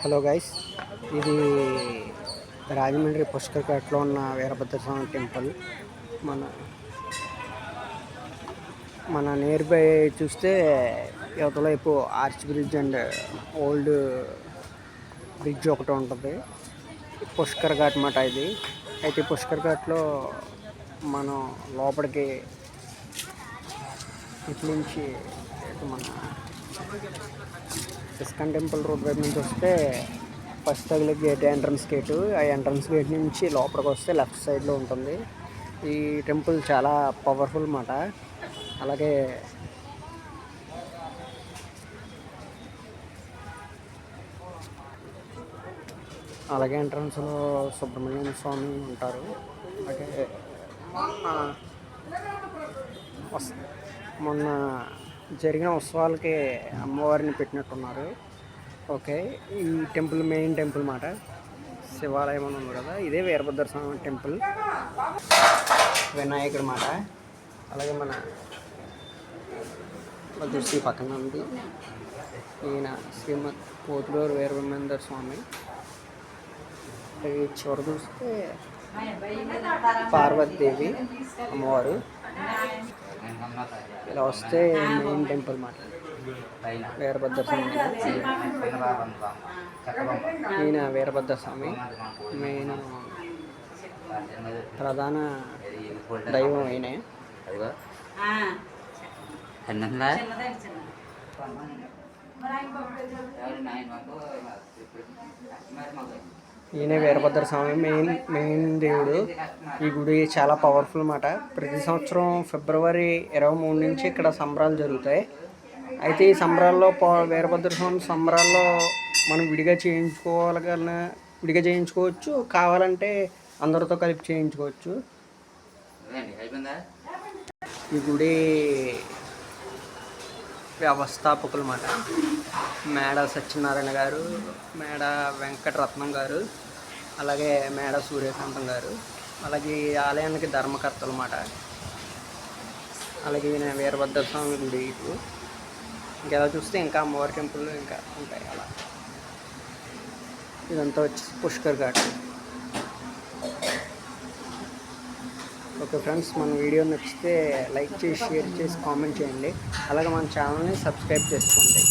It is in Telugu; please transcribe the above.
హలో గైస్, ఇది రాజమండ్రి పుష్కర్ ఘాట్లో ఉన్న వీరభద్రస్వామి టెంపుల్. మన మన నియర్ బై చూస్తే యువతల వైపు arch bridge and old bridge ఒకటి ఉంటుంది. పుష్కర్ ఘాట్ మాట ఇది. అయితే పుష్కర్ ఘాట్లో మనం లోపలికి ఇటు నుంచి మన ఇస్కాన్ టెంపుల్ రోడ్ వైపు నుంచి వస్తే ఫస్ట్ తగిలే గేట్ ఎంట్రన్స్ గేటు. ఆ ఎంట్రన్స్ గేట్ నుంచి లోపలికి వస్తే లెఫ్ట్ సైడ్లో ఉంటుంది. ఈ టెంపుల్ చాలా పవర్ఫుల్ మాట. అలాగే ఎంట్రన్స్లో సుబ్రహ్మణ్యం స్వామి ఉంటారు. అలాగే మొన్న జరిగిన ఉత్సవాలకి అమ్మవారిని పెట్టినట్టున్నారు. ఓకే, ఈ టెంపుల్ మెయిన్ టెంపుల్ మాట. శివాలయం అని ఉంది కదా, ఇదే వీరభద్రస్వామి టెంపుల్, వినాయకుడి మాట. అలాగే మన దృష్టి పక్కన ఉంది. ఈయన శ్రీమద్ పోతులూరు వీరబ్రహ్మేంద్ర స్వామి. చివరి చూస్తే పార్వతీదేవి అమ్మవారు. ఇలా వస్తే మెయిన్ టెంపుల్ మాట వీరభద్ర స్వామి. ఈయన వీరభద్ర స్వామి మెయిన్ ప్రధాన దైవం అయినే. ఈయన వీరభద్ర స్వామి మెయిన్ దేవుడు. ఈ గుడి చాలా పవర్ఫుల్ మాట. ప్రతి సంవత్సరం ఫిబ్రవరి 23 నుంచి ఇక్కడ సంబరాలు జరుగుతాయి. అయితే ఈ సంబరాల్లో వీరభద్ర స్వామి సంబరాల్లో మనం విడిగా చేయించుకోవచ్చు, కావాలంటే అందరితో కలిపి చేయించుకోవచ్చు. ఈ గుడి వ్యవస్థాపకులు మాట మేడ సత్యనారాయణ గారు, మేడ వెంకటరత్నం గారు, అలాగే మేడ సూర్యకాంతం గారు. అలాగే ఈ ఆలయానికి ధర్మకర్తలు మాట. అలాగే ఈయన వీరభద్ర స్వామి గుడి. ఇంకెలా చూస్తే ఇంకా అమ్మవారి టెంపుల్ ఇంకా ఉంటాయి. అలా ఇదంతా వచ్చి పుష్కర్ ఘాట్. ఓకే ఫ్రెండ్స్, మన వీడియో నచ్చితే లైక్ చేసి, షేర్ చేసి, కామెంట్ చేయండి. అలాగే మన ఛానల్ని సబ్స్క్రైబ్ చేసుకోండి.